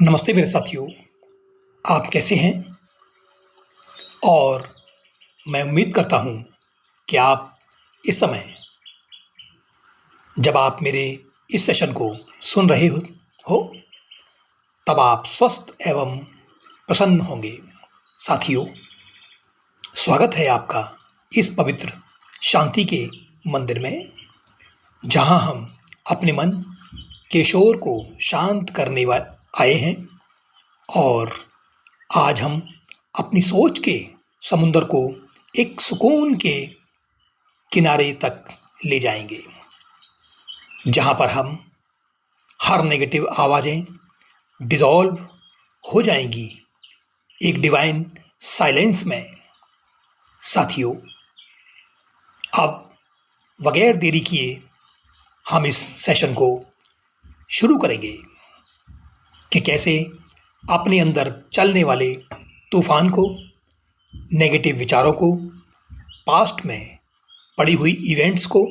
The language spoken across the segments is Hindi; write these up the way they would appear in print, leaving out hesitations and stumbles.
नमस्ते मेरे साथियों, आप कैसे हैं? और मैं उम्मीद करता हूँ कि आप इस समय जब आप मेरे इस सेशन को सुन रहे हो तब आप स्वस्थ एवं प्रसन्न होंगे। साथियों, स्वागत है आपका इस पवित्र शांति के मंदिर में, जहाँ हम अपने मन के शोर को शांत करने आए हैं और आज हम अपनी सोच के समुंदर को एक सुकून के किनारे तक ले जाएंगे, जहां पर हम हर नेगेटिव आवाजें डिसॉल्व हो जाएंगी एक डिवाइन साइलेंस में। साथियों, अब बगैर देरी किए हम इस सेशन को शुरू करेंगे कि कैसे अपने अंदर चलने वाले तूफान को, नेगेटिव विचारों को, पास्ट में पड़ी हुई इवेंट्स को,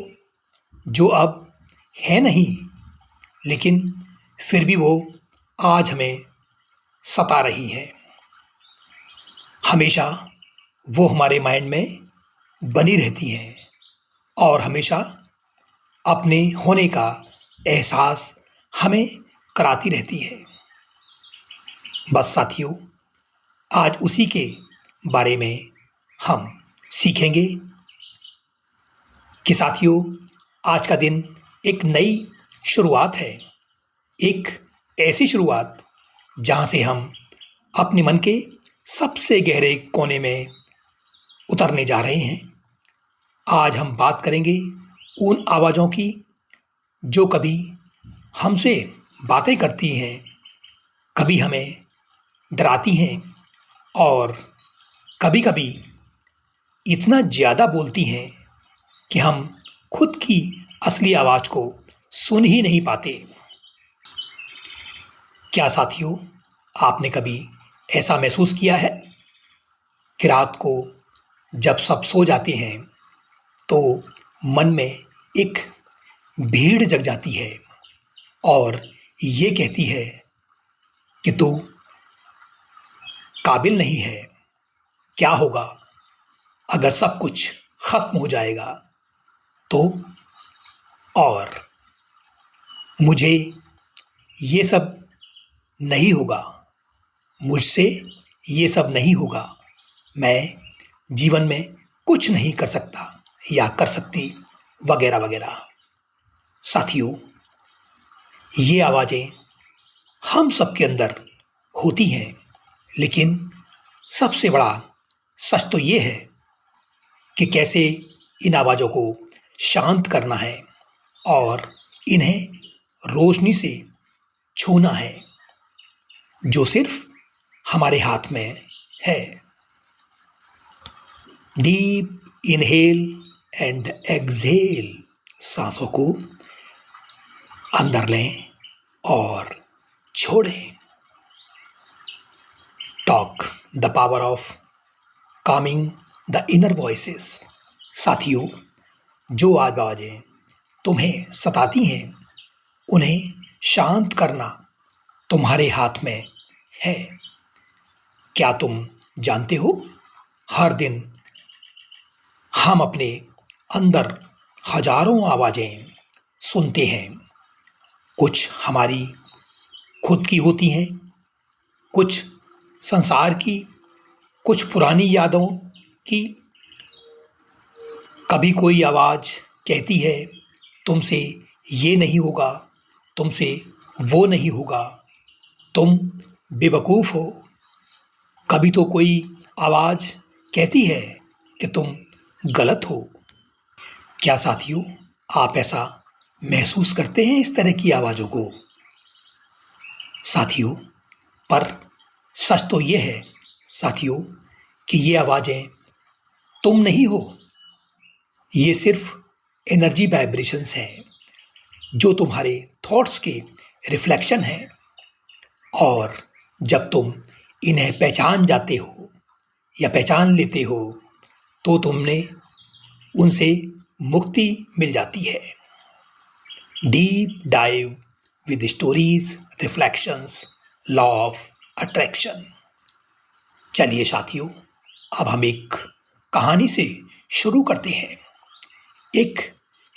जो अब है नहीं लेकिन फिर भी वो आज हमें सता रही है, हमेशा वो हमारे माइंड में बनी रहती हैं और हमेशा अपने होने का एहसास हमें कराती रहती है। बस साथियों, आज उसी के बारे में हम सीखेंगे कि साथियों, आज का दिन एक नई शुरुआत है, एक ऐसी शुरुआत जहां से हम अपने मन के सबसे गहरे कोने में उतरने जा रहे हैं। आज हम बात करेंगे उन आवाज़ों की जो कभी हमसे बातें करती हैं, कभी हमें डराती हैं और कभी-कभी इतना ज़्यादा बोलती हैं कि हम खुद की असली आवाज़ को सुन ही नहीं पाते। क्या साथियों, आपने कभी ऐसा महसूस किया है कि रात को जब सब सो जाते हैं तो मन में एक भीड़ जग जाती है और ये कहती है कि तू काबिल नहीं है, क्या होगा अगर सब कुछ खत्म हो जाएगा तो, और मुझे ये सब नहीं होगा, मुझसे ये सब नहीं होगा, मैं जीवन में कुछ नहीं कर सकता या कर सकती, वगैरह वगैरह। साथियों, ये आवाज़ें हम सबके अंदर होती हैं, लेकिन सबसे बड़ा सच तो ये है कि कैसे इन आवाज़ों को शांत करना है और इन्हें रोशनी से छूना है, जो सिर्फ हमारे हाथ में है। डीप इनहेल एंड एक्सहेल, सांसों को अंदर लें और छोड़ें। Talk the power of Kameng the inner voices. साथियों, जो आवाज़ें तुम्हें सताती हैं उन्हें शांत करना तुम्हारे हाथ में है। क्या तुम जानते हो, हर दिन हम अपने अंदर हजारों आवाज़ें सुनते हैं। कुछ हमारी खुद की होती हैं, कुछ संसार की, कुछ पुरानी यादों की। कभी कोई आवाज़ कहती है तुमसे ये नहीं होगा, तुमसे वो नहीं होगा, तुम बेवकूफ़ हो। कभी तो कोई आवाज़ कहती है कि तुम गलत हो। क्या साथियों, आप ऐसा महसूस करते हैं इस तरह की आवाज़ों को? साथियों, पर सच तो ये है साथियों कि ये आवाज़ें तुम नहीं हो, ये सिर्फ एनर्जी वाइब्रेशंस हैं, जो तुम्हारे थॉट्स के रिफ्लेक्शन हैं। और जब तुम इन्हें पहचान जाते हो या पहचान लेते हो तो तुमने उनसे मुक्ति मिल जाती है। Deep dive with stories, reflections law of attraction. चलिए साथियों, अब हम एक कहानी से शुरू करते हैं। एक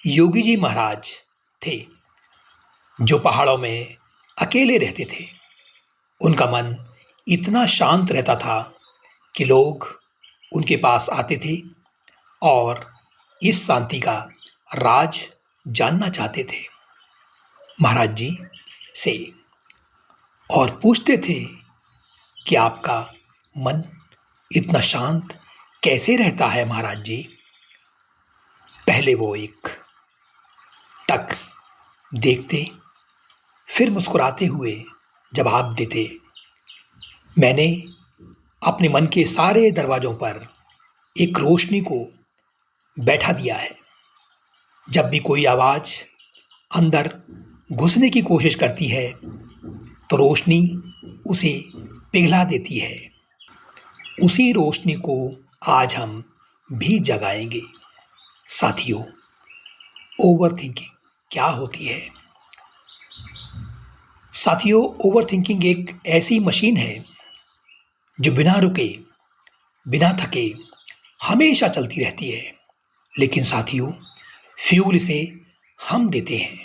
योगी जी महाराज थे जो पहाड़ों में अकेले रहते थे। उनका मन इतना शांत रहता था कि लोग उनके पास आते थे और इस शांति का राज जानना चाहते थे महाराज जी से, और पूछते थे कि आपका मन इतना शांत कैसे रहता है महाराज जी। पहले वो एक टक देखते, फिर मुस्कुराते हुए जवाब देते, मैंने अपने मन के सारे दरवाजों पर एक रोशनी को बैठा दिया है। जब भी कोई आवाज अंदर घुसने की कोशिश करती है तो रोशनी उसे पिघला देती है। उसी रोशनी को आज हम भी जगाएंगे। साथियों, ओवर थिंकिंग क्या होती है? साथियों, ओवर थिंकिंग एक ऐसी मशीन है जो बिना रुके, बिना थके हमेशा चलती रहती है। लेकिन साथियों, फ्यूल इसे हम देते हैं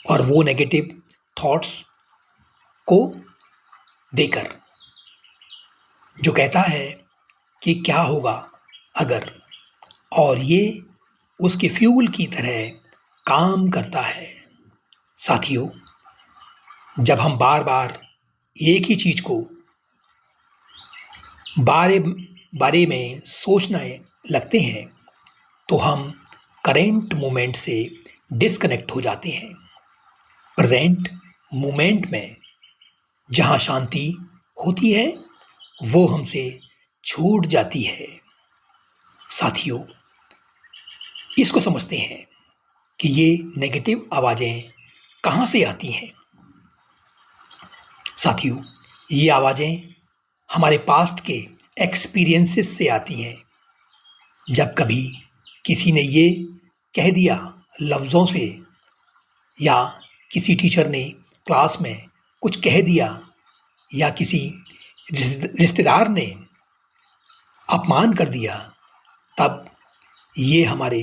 और वो नेगेटिव थॉट्स को देकर, जो कहता है कि क्या होगा अगर, और ये उसके फ्यूल की तरह काम करता है। साथियों, जब हम बार बार एक ही चीज को बारे बारे में सोचने लगते हैं तो हम करेंट मोमेंट से डिस्कनेक्ट हो जाते हैं। प्रेजेंट मोमेंट में जहाँ शांति होती है वो हमसे छूट जाती है। साथियों, इसको समझते हैं कि ये नेगेटिव आवाजें कहाँ से आती हैं। साथियों, ये आवाजें हमारे पास्ट के एक्सपीरियंसेस से आती हैं। जब कभी किसी ने ये कह दिया लफ्ज़ों से, या किसी टीचर ने क्लास में कुछ कह दिया, या किसी रिश्तेदार ने अपमान कर दिया, तब ये हमारे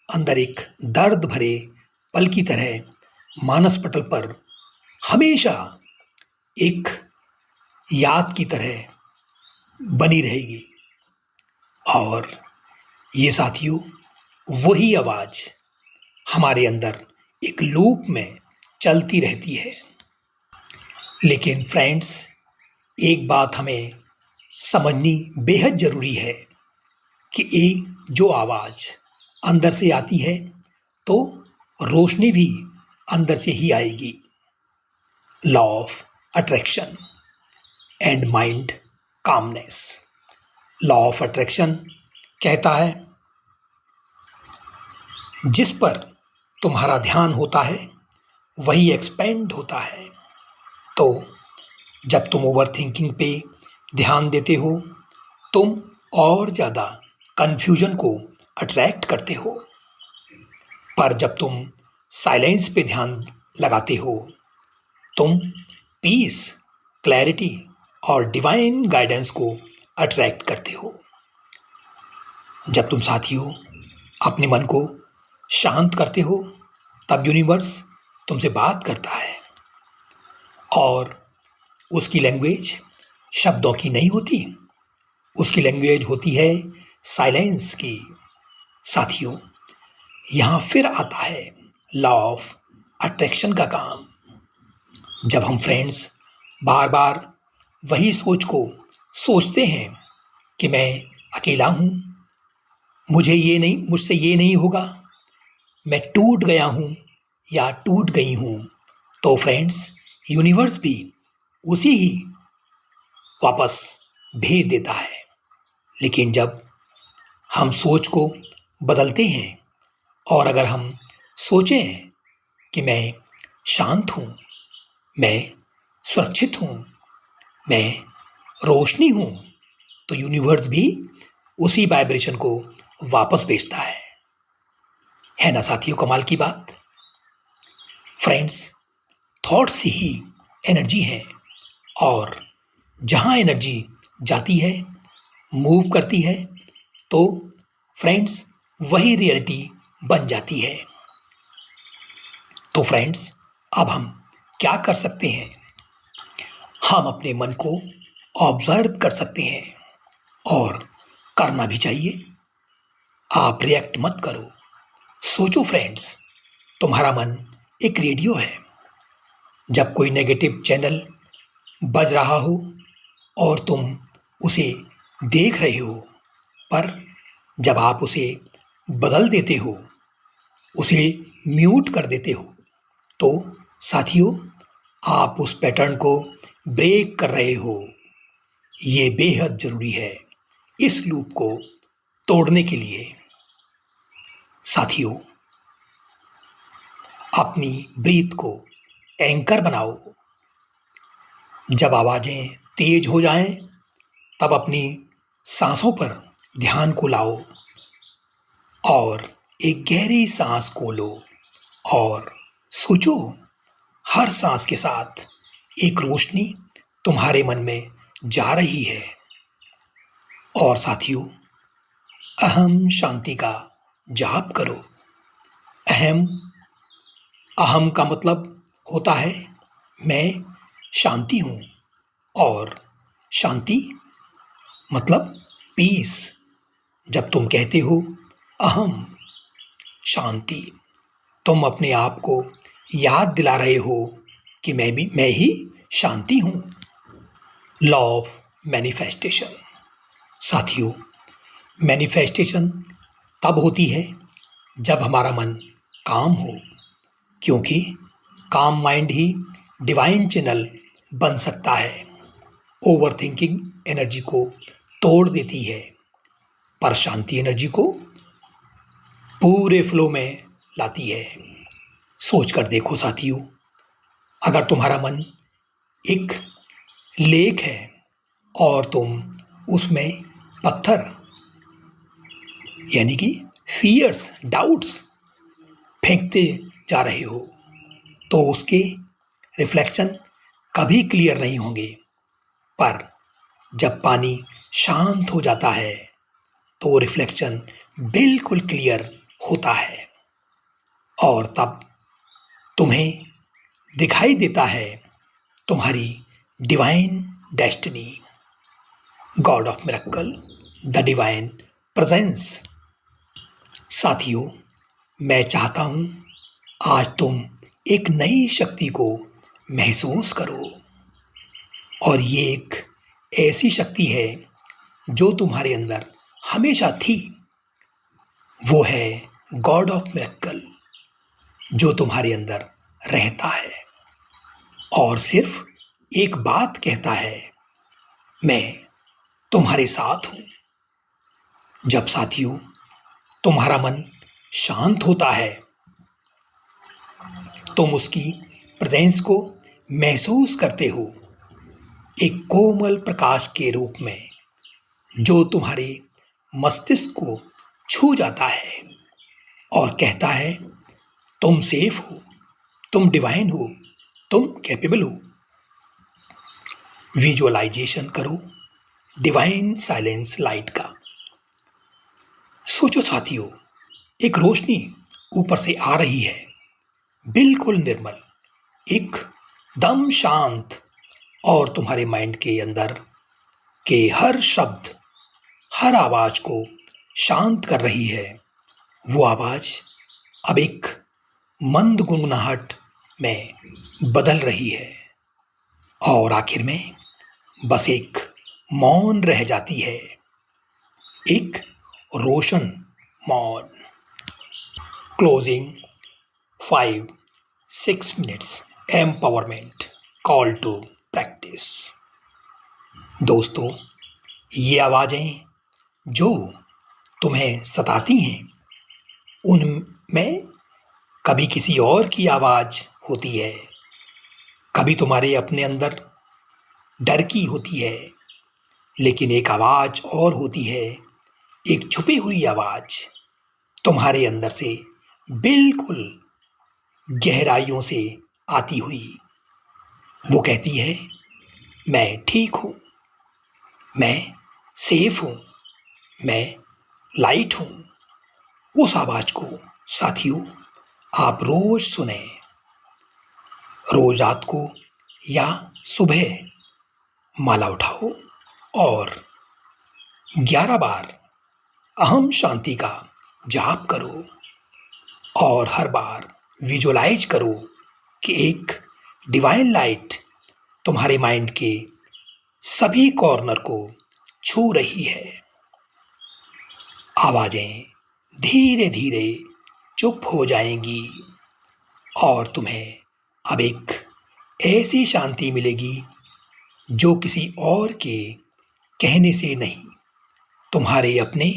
अंदर एक दर्द भरे पल की तरह मानस पटल पर हमेशा एक याद की तरह बनी रहेगी। और ये साथियों, वही आवाज हमारे अंदर एक लूप में चलती रहती है। लेकिन फ्रेंड्स, एक बात हमें समझनी बेहद जरूरी है कि ये जो आवाज अंदर से आती है तो रोशनी भी अंदर से ही आएगी। Law of attraction and mind calmness. Law of attraction कहता है, जिस पर तुम्हारा ध्यान होता है वही एक्सपेंड होता है। तो जब तुम ओवर थिंकिंग पे ध्यान देते हो, तुम और ज़्यादा कन्फ्यूजन को अट्रैक्ट करते हो। पर जब तुम साइलेंस पे ध्यान लगाते हो, तुम पीस, क्लैरिटी और डिवाइन गाइडेंस को अट्रैक्ट करते हो। जब तुम साथियों अपने मन को शांत करते हो, तब यूनिवर्स तुमसे बात करता है, और उसकी लैंग्वेज शब्दों की नहीं होती, उसकी लैंग्वेज होती है साइलेंस की। साथियों, यहाँ फिर आता है लॉ ऑफ अट्रैक्शन का काम। जब हम फ्रेंड्स बार बार वही सोच को सोचते हैं कि मैं अकेला हूँ, मुझसे ये नहीं होगा, मैं टूट गया हूँ या टूट गई हूँ, तो फ्रेंड्स यूनिवर्स भी उसी ही वापस भेज देता है। लेकिन जब हम सोच को बदलते हैं, और अगर हम सोचें कि मैं शांत हूँ, मैं सुरक्षित हूँ, मैं रोशनी हूँ, तो यूनिवर्स भी उसी वाइब्रेशन को वापस भेजता है ना साथियों? कमाल की बात। फ्रेंड्स, थॉट्स ही एनर्जी है और जहाँ एनर्जी जाती है, मूव करती है, तो फ्रेंड्स वही रियलिटी बन जाती है। तो फ्रेंड्स, अब हम क्या कर सकते हैं? हम अपने मन को ऑब्जर्व कर सकते हैं और करना भी चाहिए। आप रिएक्ट मत करो। सोचो फ्रेंड्स, तुम्हारा मन एक रेडियो है। जब कोई नेगेटिव चैनल बज रहा हो और तुम उसे देख रहे हो, पर जब आप उसे बदल देते हो, उसे म्यूट कर देते हो, तो साथियों, आप उस पैटर्न को ब्रेक कर रहे हो। ये बेहद ज़रूरी है इस लूप को तोड़ने के लिए। साथियों, अपनी ब्रीथ को एंकर बनाओ। जब आवाज़ें तेज हो जाएं, तब अपनी सांसों पर ध्यान को लाओ और एक गहरी सांस को लो और सोचो, हर सांस के साथ एक रोशनी तुम्हारे मन में जा रही है। और साथियों, अहम शांति का जाप करो। अहम अहम का मतलब होता है मैं शांति हूँ, और शांति मतलब पीस। जब तुम कहते हो अहम शांति, तुम अपने आप को याद दिला रहे हो कि मैं ही शांति हूँ। Law of manifestation. साथियों, मैनिफेस्टेशन तब होती है जब हमारा मन काम हो, क्योंकि काम माइंड ही डिवाइन चैनल बन सकता है। ओवर थिंकिंग एनर्जी को तोड़ देती है, पर शांति एनर्जी को पूरे फ्लो में लाती है। सोच कर देखो साथियों, अगर तुम्हारा मन एक लेक है और तुम उसमें पत्थर यानी कि फियर्स, डाउट्स फेंकते जा रहे हो, तो उसके रिफ्लेक्शन कभी क्लियर नहीं होंगे। पर जब पानी शांत हो जाता है, तो रिफ्लेक्शन बिल्कुल क्लियर होता है और तब तुम्हें दिखाई देता है तुम्हारी divine destiny, God of miracle, the divine presence. साथियों, मैं चाहता हूं आज तुम एक नई शक्ति को महसूस करो, और ये एक ऐसी शक्ति है जो तुम्हारे अंदर हमेशा थी। वो है गॉड ऑफ मिरेकल, जो तुम्हारे अंदर रहता है और सिर्फ एक बात कहता है, मैं तुम्हारे साथ हूं। जब साथियों तुम्हारा मन शांत होता है, तुम उसकी प्रेजेंस को महसूस करते हो, एक कोमल प्रकाश के रूप में जो तुम्हारे मस्तिष्क को छू जाता है और कहता है तुम सेफ हो, तुम डिवाइन हो, तुम कैपेबल हो। विजुअलाइजेशन करो डिवाइन साइलेंस लाइट का। सोचो साथियों, एक रोशनी ऊपर से आ रही है, बिल्कुल निर्मल, एक दम शांत, और तुम्हारे माइंड के अंदर के हर शब्द, हर आवाज को शांत कर रही है। वो आवाज अब एक मंद गुनगुनाहट में बदल रही है और आखिर में बस एक मौन रह जाती है, एक रोशन मौन। Closing 5-6 minutes empowerment call to practice. दोस्तों, ये आवाजें जो तुम्हें सताती हैं, उनमें कभी किसी और की आवाज होती है, कभी तुम्हारे अपने अंदर डर की होती है, लेकिन एक आवाज और होती है, एक छुपी हुई आवाज तुम्हारे अंदर से बिल्कुल गहराइयों से आती हुई। वो कहती है मैं ठीक हूँ, मैं सेफ हूँ, मैं लाइट हूँ। उस आवाज को साथियों आप रोज सुने, रोज रात को या सुबह माला उठाओ और 11 बार अहम शांति का जाप करो और हर बार विजुअलाइज करो कि एक डिवाइन लाइट तुम्हारे माइंड के सभी कॉर्नर को छू रही है। आवाजें धीरे धीरे चुप हो जाएंगी और तुम्हें अब एक ऐसी शांति मिलेगी जो किसी और के कहने से नहीं, तुम्हारे अपने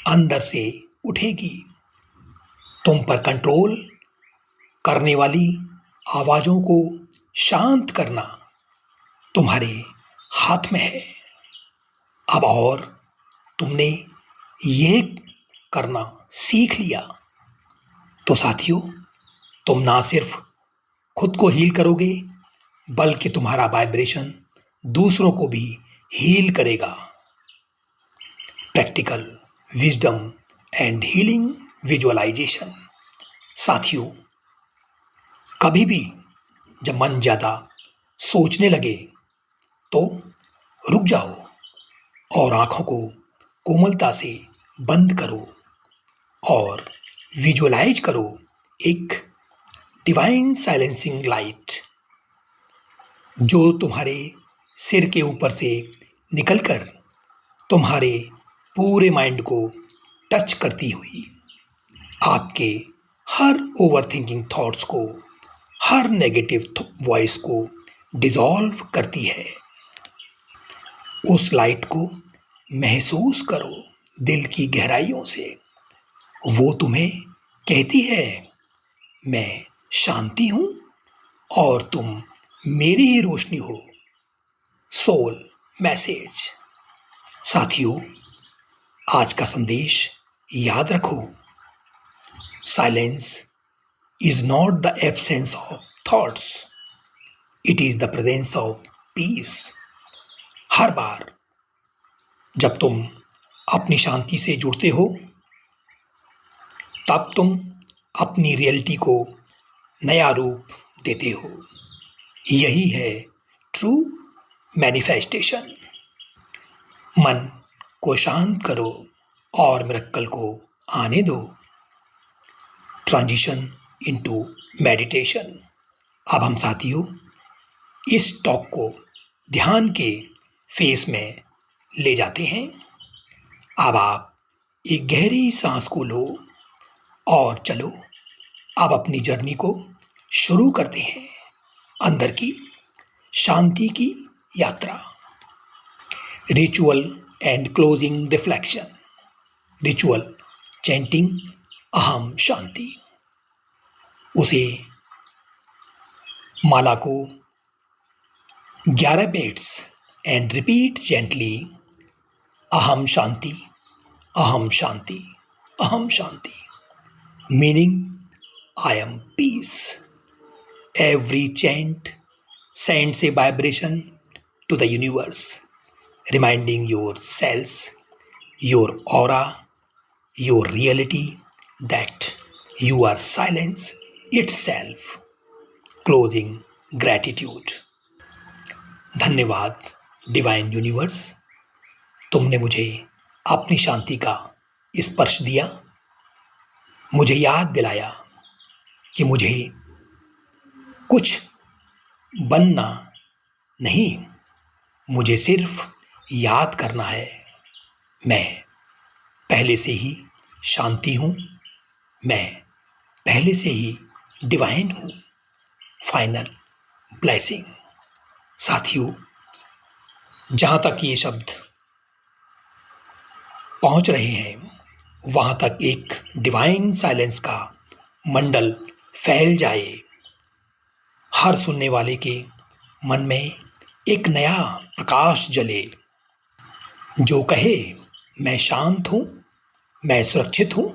अंदर से उठेगी। तुम पर कंट्रोल करने वाली आवाजों को शांत करना तुम्हारे हाथ में है। अब और तुमने ये करना सीख लिया तो साथियों तुम ना सिर्फ खुद को हील करोगे बल्कि तुम्हारा वाइब्रेशन दूसरों को भी हील करेगा। Practical wisdom and healing visualization. साथियों कभी भी जब मन ज़्यादा सोचने लगे तो रुक जाओ और आंखों को कोमलता से बंद करो और विजुअलाइज करो एक डिवाइन साइलेंसिंग लाइट जो तुम्हारे सिर के ऊपर से निकलकर तुम्हारे पूरे माइंड को टच करती हुई आपके हर ओवरथिंकिंग थॉट्स को, हर नेगेटिव वॉइस को डिसॉल्व करती है। उस लाइट को महसूस करो दिल की गहराइयों से। वो तुम्हें कहती है मैं शांति हूं और तुम मेरी ही रोशनी हो। Soul message. साथियों आज का संदेश याद रखो, silence is not the absence of thoughts, it is the presence of peace. हर बार जब तुम अपनी शांति से जुड़ते हो तब तुम अपनी रियलिटी को नया रूप देते हो। यही है ट्रू मैनिफेस्टेशन। मन को शांत करो और मिरेकल को आने दो। Transition into meditation. अब हम साथियों इस टॉक को ध्यान के फेस में ले जाते हैं। अब आप एक गहरी सांस को लो और चलो अब अपनी जर्नी को शुरू करते हैं, अंदर की शांति की यात्रा। Ritual and closing reflection. Ritual chanting अहम शांति। उसे माला को 11 बेट्स एंड रिपीट जेंटली अहम शांति, अहम शांति, अहम शांति। Meaning, I am peace. Every chant sends a vibration to the universe, reminding your cells, your aura, your reality that you are silence itself. Closing gratitude. धन्यवाद डिवाइन यूनिवर्स, तुमने मुझे अपनी शांति का स्पर्श दिया, मुझे याद दिलाया कि मुझे कुछ बनना नहीं, मुझे सिर्फ याद करना है मैं पहले से ही शांति हूँ, मैं पहले से ही डिवाइन हूँ। Final blessing. साथियों जहाँ तक ये शब्द पहुँच रहे हैं वहाँ तक एक डिवाइन साइलेंस का मंडल फैल जाए, हर सुनने वाले के मन में एक नया प्रकाश जले जो कहे मैं शांत हूँ, मैं सुरक्षित हूँ,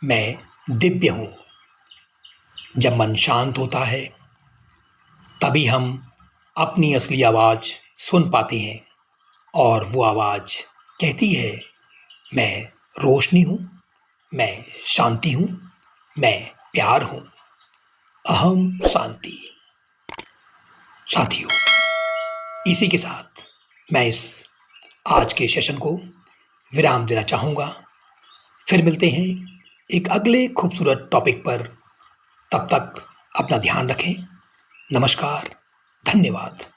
मैं दिव्य हूँ। जब मन शांत होता है तभी हम अपनी असली आवाज़ सुन पाते हैं और वो आवाज़ कहती है, मैं रोशनी हूँ, मैं शांति हूँ, मैं प्यार हूँ। अहम शांति। साथियों, इसी के साथ मैं इस आज के सेशन को विराम देना चाहूँगा। फिर मिलते हैं एक अगले खूबसूरत टॉपिक पर। तब तक अपना ध्यान रखें। नमस्कार, धन्यवाद।